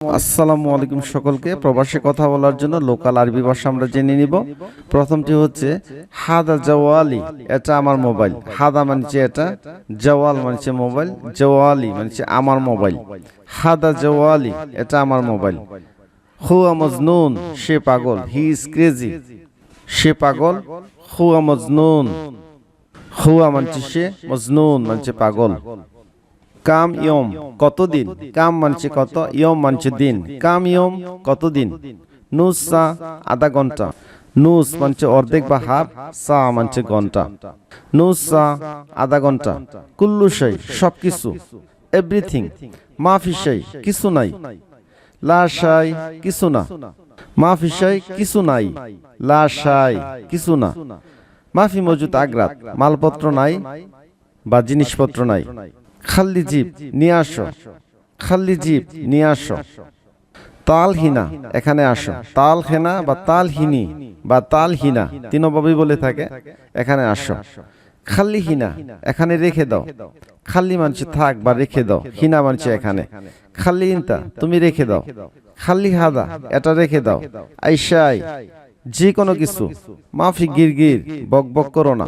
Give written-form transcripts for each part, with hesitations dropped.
আসসালামু আলাইকুম সকলকে। প্রবাসে কথা বলার জন্য লোকাল আরবি ভাষা আমরা জেনে নিব। প্রথমটি হচ্ছে হাদা জাওয়ালি, এটা আমার মোবাইল। হাদা মানছে এটা, জাওয়াল মানছে মোবাইল, জাওয়ালি মানছে আমার মোবাইল। হাদা জাওয়ালি, এটা আমার মোবাইল। হুয়া মজনুন, সে পাগল। হি ইজ ক্রেজি, সে পাগল। হুয়া মজনুন, হুয়া মানছে সে, মজনুন মানছে পাগল। কাম ইয়ম, কতদিন। কাম মানছে কত, ইয়ম মানছে দিন। কাম ইয়ম, কতদিন। নুস সা, আধা ঘন্টা। নুস মানছে অর্ধেক বা হাফ, সা মানছে ঘন্টা। নুস সা, আধা ঘন্টা। কুল্লু শাই, সবকিছু। এভরিথিং। মাফি শাই, কিছু নাই। লা শাই, কিছু না। মাফি শাই, কিছু নাই। লা শাই, কিছু না। মাফি মজুদ আগ্রাত, মালপত্র নাই বা জিনিসপত্র নাই। খাল্লি জিপ, নিয়ে আসো। খাল্লি জিপ, নিয়ে আসো। তালহিনা, এখানে আসো। তালহেনা বা তালহিনী বা তালহিনা তিনভাবেই বলে থাকে। এখানে আসো। খাল্লি হিনা, এখানে রেখে দাও। খাল্লি মানছে থাক বা রেখে দাও। হিনা মানছে এখানে। খাল্লি ইনতা, তুমি রেখে দাও। খাল্লি হাদা, এটা রেখে দাও। আইসাই, যে কোনো কিছু। মাফি গিরগির, বক বক করো না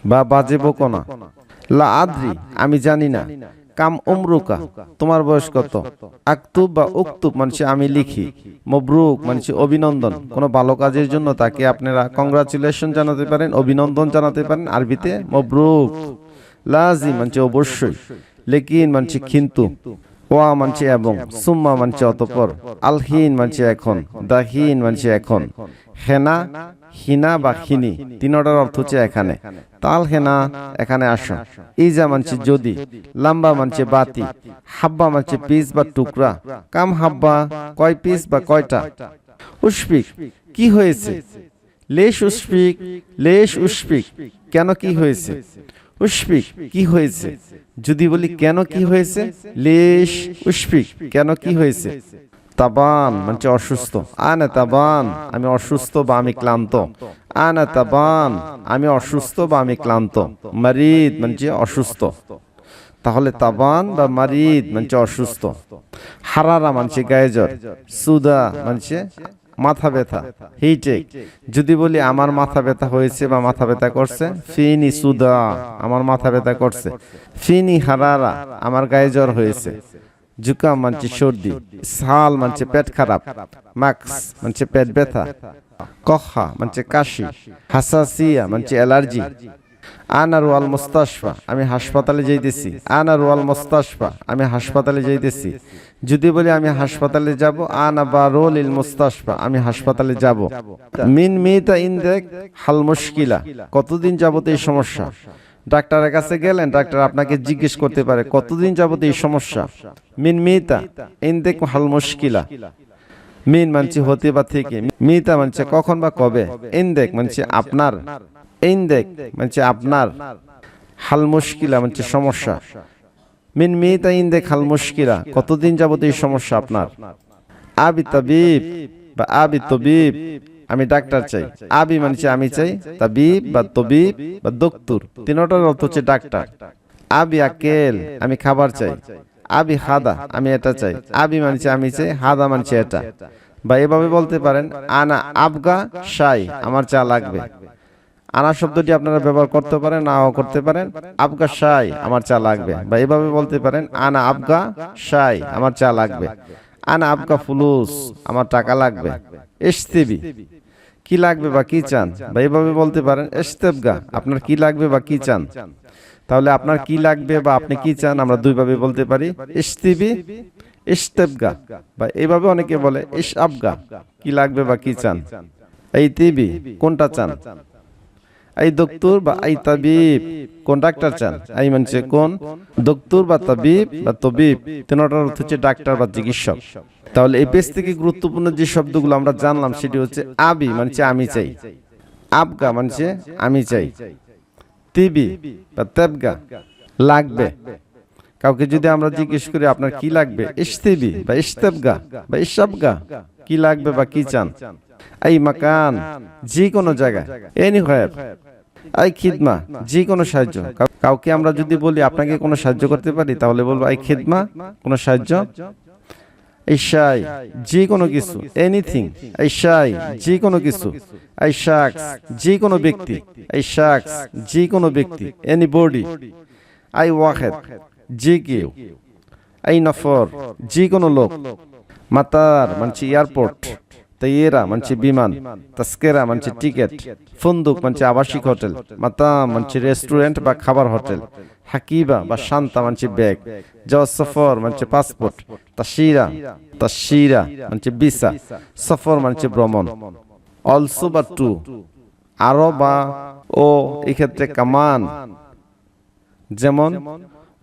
বা বাজে বকো না। লা আদ্রি, আমি জানি না। কাম উমরুকা, তোমার বয়স কত। আক্তুব বা উক্তুব মানছে আমি লিখি। মবরুক মানছে অভিনন্দন। কোনো ভালো কাজের জন্য তাকে আপনারা কংগ্রাচুলেশন জানাতে পারেন, অভিনন্দন জানাতে পারেন আরবিতে মবরুক। লাজি মানছে অবশ্যই। লেকিন মানছে কিন্তু। ওয়া মানছে এবং। সুম্মা মানছে অতঃপর। আলহিন মানছে এখন। দাহিন মানছে এখন। হেনা, হিনা বা খিনি তিনটার অর্থ হচ্ছে এখানে। তাল হেনা, এখানে আসো। ইজা মানছে যদি। লাম্বা মানছে বাতি। হাব্বা মানছে পিস বা টুকরা। কাম হাব্বা, কয় পিস বা কয়টা। উশফিক, কি হয়েছে। লেশ উশফিক, লেশ উশফিক, কেন কি হয়েছে। উশফিক, কি হয়েছে। যদি বলি কেন কি হয়েছে, লেশ উশফিক, কেন কি হয়েছে। তাবান মানছে অসুস্থ। আনা তাবান, আমি অসুস্থ বা আমি ক্লান্ত। আনা তাবান, আমি অসুস্থ বা আমি ক্লান্ত। মারিদ মানছে অসুস্থ। তাহলে তাবান বা মারিদ মানছে অসুস্থ। হারারা মানছে গায়ে জ্বর। সুদা মানছে মাথা ব্যথা, হিটেক। যদি বলি আমার মাথা ব্যথা হয়েছে বা মাথা ব্যথা করছে, ফিনি সুদা, আমার মাথা ব্যথা করছে। ফিনি হারারা, আমার গায়ে জ্বর হয়েছে। জুকাম মানছে সর্দি। সাল মানছে পেট খারাপ। মাক্স মানছে পেট ব্যথা। কহা মানছে কাশি। হাসাসিয়া মানছে অ্যালার্জি। আনারু আল মুস্তাশফা, আমি হাসপাতালে যাইতেছি। আনারু আল মুস্তাশফা, আমি হাসপাতালে যাইতেছি। যদি বলি আমি হাসপাতালে যাব, আনা বারুল ইল মুস্তাশফা, আমি হাসপাতালে যাব। মিন মিতা ইনদেক হাল মুশকিলা, কতদিন যাবত এই সমস্যা। ডাক্তারের কাছে গেলেন, ডাক্তার আপনাকে জিজ্ঞেস করতে পারে কতদিন যাবত এই সমস্যা। মিন মিতা ইনদেক হাল মুশকিলা। মিন মানছে হতে বা থেকে। মিতা মানছে কখন বা কবে। ইনদেক মানছে আপনার। ইনদেক মানছে আপনার। হাল মুশকিলা মানছে সমস্যা। মিন মিতা ইনদেক হাল মুশকিলা, কতদিন যাবত এই সমস্যা আপনার। আবি তাবিব বা আবি তবিব, আমি ডাক্তার চাই। আবি মানছে আমি চাই। তাবিব বা তবিব বা দক্তুর তিনটার অর্থ হচ্ছে ডাক্তার। আবি আকেল, আমি খাবার চাই। আবি হাদা, আমি এটা চাই। আবি মানছে আমি চাই, হাদা মানছে এটা। বা এভাবে বলতে পারেন আনা আবগা শাই, আমার চা লাগবে। আনা শব্দটি আপনারা ব্যবহার করতে পারেন, নাও করতে পারেন। আবগা শাই, আমার চা লাগবে। বা এভাবে বলতে পারেন আনা আবগা শাই, আমার চা লাগবে। আনা আবগা ফুলুস, আমার টাকা লাগবে। ইশতিবি, কি লাগবে বা কি চান। বা এভাবে বলতে পারেন ইশতেবগা, আপনার কি লাগবে বা কি চান। তাহলে আপনার কি লাগবে বা আপনি কি চান আমরা দুইভাবে বলতে পারি। ইশতিবি, ইশতেবগা। বা এইভাবে অনেকে বলে ইশ আবগা, কি লাগবে বা কি চান। এই তিবি, কোনটা চান। এই দক্তুর বা এই তাবিব, কোন ডাক্তার চান। এই মানছে কোন। দক্তুর বা তাবিব বা তবিব তিনটার অর্থ হচ্ছে ডাক্তার বা চিকিৎসক। তাহলে এই পেজ থেকে গুরুত্বপূর্ণ যে শব্দগুলো আমরা জানলাম সেটি হচ্ছে আবি মানছে আমি চাই। আবগা মানছে আমি চাই। তিবি বা তেবগা, লাগবে। কাউকে যদি আমরা জিজ্ঞেস করি আপনার কি লাগবে, ইশতিবি বা ইশতেবগা বা ইশাবগা, কি লাগবে বা কি চান। এই মাকান, যে কোনো জায়গায়। এনিহোয়ার। এই খিদমা, যে কোনো সাহায্য। কাউকে আমরা যদি বলি আপনাকে কোনো সাহায্য করতে পারি, তাহলে বলবো এই খিদমা, কোনো সাহায্য। এই শাই যে কোনো কিছু, এনিথিং। এই শাই যে কোনো কিছু। এই শাখস যে কোনো ব্যক্তি। এই শাখস যে কোনো ব্যক্তি, এনিবডি। আই ওয়াহেদ যে কেউ। এই নফর যে কোনো লোক। মাতার মানছি এয়ারপোর্ট। তাইয়েরা মানছি বিমান। তাস্কেরা মানছি টিকেট। ফুন্দুক মানছি আবাসিক হোটেল। মাতাম মানছি রেস্টুরেন্ট বা খাবার হোটেল। হাকিবা বা শান্তা মানছি ব্যাগ। যাওয়া সফর মানছি পাসপোর্ট। তাশিরা মানছি ভিসা। সফর মানছি ভ্রমণ। অলসো বা টু, আরো বা ও, এই ক্ষেত্রে কামান। যেমন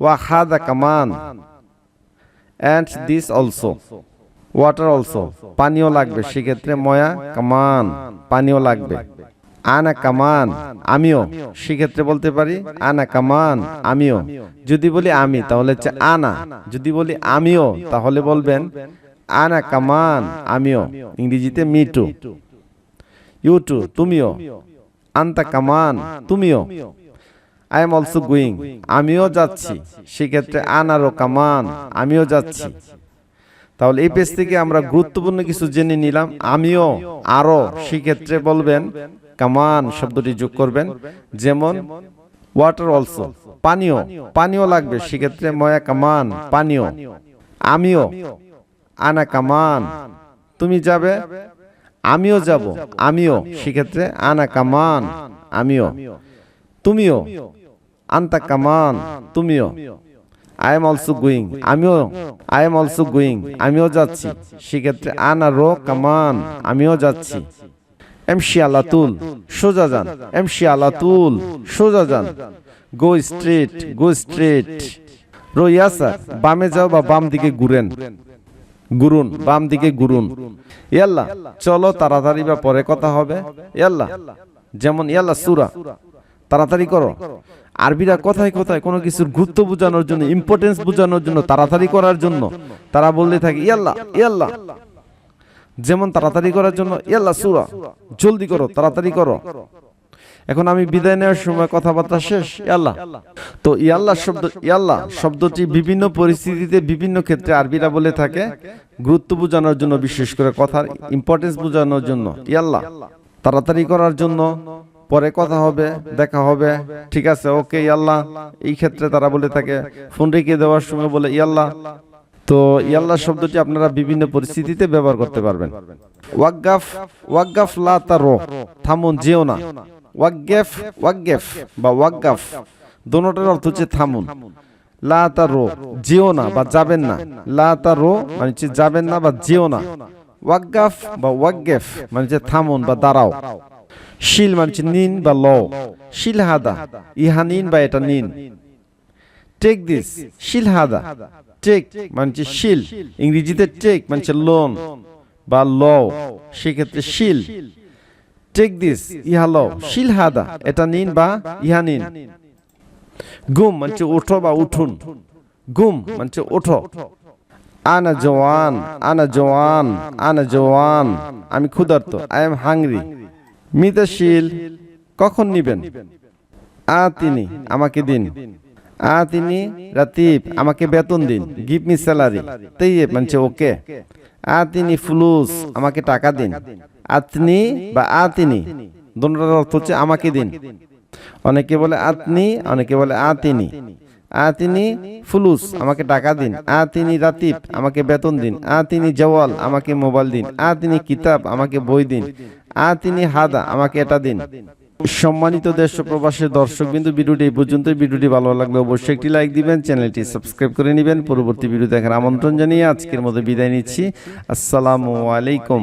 ওয়াহাদা কামান, and this also. Water also, পানিও লাগবে, সেক্ষেত্রে ময়া কামান, পানিও লাগবে। আনা কামান, আমিও, সেক্ষেত্রে বলতে পারি আনা কামান, আমিও। যদি বলি আমি তাহলে হচ্ছে আনা, যদি বলি আমিও তাহলে বলবেন আনা কামান, আমিও। ইংরেজিতে মি টু। ইউ টু, তুমিও। আন্তা কামান, তুমিও। আই এম অলসো গোয়িং, আমিও যাচ্ছি, সেক্ষেত্রে আনারও কামান, আমিও যাচ্ছি। তাহলে এই পেজ থেকে আমরা গুরুত্বপূর্ণ কিছু জেনে নিলাম। আমিও, আরো, সেক্ষেত্রে বলবেন কামান শব্দটি যোগ করবেন। যেমন ওয়াটার অলসো, পানীয়, পানীয় লাগবে, সেক্ষেত্রে ময়া কামান, পানীয়। আমিও, আনা কামান, তুমি যাবে, আমিও যাব, আমিও, সেক্ষেত্রে আনা কামান, আমিও। তুমিও, আন্তা কামান, তুমিও। আই এম অলসো গোয়িং, আমিও, আই এম অলসো গোয়িং, আমিও যাচ্ছি, সেক্ষেত্রে আনা রো কামান, আমিও যাচ্ছি। এমশি আলাতুল, সোজা যান। এমশি আলাতুল, সোজা যান। Go straight, go straight. রোয়াসা, বামে যাও বা বাম দিকে ঘুরেন, ঘুরুন, বাম দিকে ঘুরুন। ইয়াল্লা, চলো তাড়াতাড়ি বা পরে কথা হবে। ইয়াল্লা, যেমন ইয়াল্লা সুরা, তাড়াতাড়ি করো। আরবিরা কথায় কথায় কোনো কিছুর গুরুত্ব বোঝানোর জন্য, ইম্পর্টেন্স বোঝানোর জন্য, তাড়াতাড়ি করার জন্য তারা বলতে থাকে ইয়াল্লা, ইয়াল্লা। যেমন তাড়াতাড়ি করার জন্য ইয়াল্লা সুরা, জলদি করো, তাড়াতাড়ি করো। এখন আমি বিদায় নেওয়ার সময় কথাবার্তা শেষ, ইয়াল্লা। তো ইয়াল্লা শব্দ, ইয়াল্লা শব্দটি বিভিন্ন পরিস্থিতিতে বিভিন্ন ক্ষেত্রে আরবিরা বলে থাকে গুরুত্ব বোঝানোর জন্য, বিশেষ করে কথার ইম্পর্টেন্স বোঝানোর জন্য। ইয়াল্লা, তাড়াতাড়ি করার জন্য, পরে কথা হবে, দেখা হবে, ঠিক আছে, ওকে ইয়াল্লা। এই ক্ষেত্রে তারা বলে থাকে। ফোন রেখে দেওয়ার সময় বলে ইয়াল্লা। তো ইয়াল্লা শব্দটি আপনারা বিভিন্ন পরিস্থিতিতে ব্যবহার করতে পারবেন। ওয়াকগাফ, ওয়াকগাফ লা তারো, থামুন, যেও না। ওয়াকগেফ, ওয়াকগেফ বা ওয়াকগাফ দোনোটার অর্থ হচ্ছে থামুন। লা তারো, যেও না বা যাবেন না। লা তারো মানে হচ্ছে যাবেন না বা যেও না। ওয়াকগাফ বা ওয়াকগেফ মানে হচ্ছে থামুন বা দাঁড়াও। শিল মানে নিন বা লও। শিল হাদা, ইহা নিন বা এটা নিন। টেক দিস, শিল হাদা, টেক মানে শিল, ইংরেজিতে টেক মানে লোন বা লও, সেক্ষেত্রে শিল। টেক দিস, ইহা লও। শিল হাদা, এটা নিন বা ইহা নিন। গুম মানে ওঠো বা উঠুন। গুম মানে ওঠো। আনা জওয়ান, আনা জওয়ান, আনা জওয়ান, আমি ক্ষুধার্ত, আই এম হাংরি। মিতাশীল, কখন নিবেন। আতিনি, আমাকে দিন। আতিনি রাতিব, আমাকে বেতন দিন। Give me salary. তাইয়েব মানে ওকে। আতিনি ফুলুস, আমাকে টাকা দিন। আতনি বা আতিনি দুটোর অর্থ হচ্ছে আমাকে দিন। অনেকে বলে আতনি, অনেকে বলে আতিনি। আতিনি ফুলুস, আমাকে টাকা দিন। আতিনি রাতিব, আমাকে বেতন দিন। আতিনি জওয়াল, আমাকে মোবাইল দিন। আতিনি কিতাব, আমাকে বই দিন। আতিনি হাদা, আমাকে এটা দিন। সম্মানিত দেশ ও প্রবাসী দর্শকবৃন্দ, ভিডিওটি এই পর্যন্ত। ভিডিওটি ভালো লাগলে অবশ্যই একটি লাইক দিবেন, চ্যানেলটি সাবস্ক্রাইব করে নেবেন। পরবর্তী ভিডিও দেখার আমন্ত্রণ জানিয়ে আজকের মতো বিদায় নিচ্ছি। আসসালামু আলাইকুম।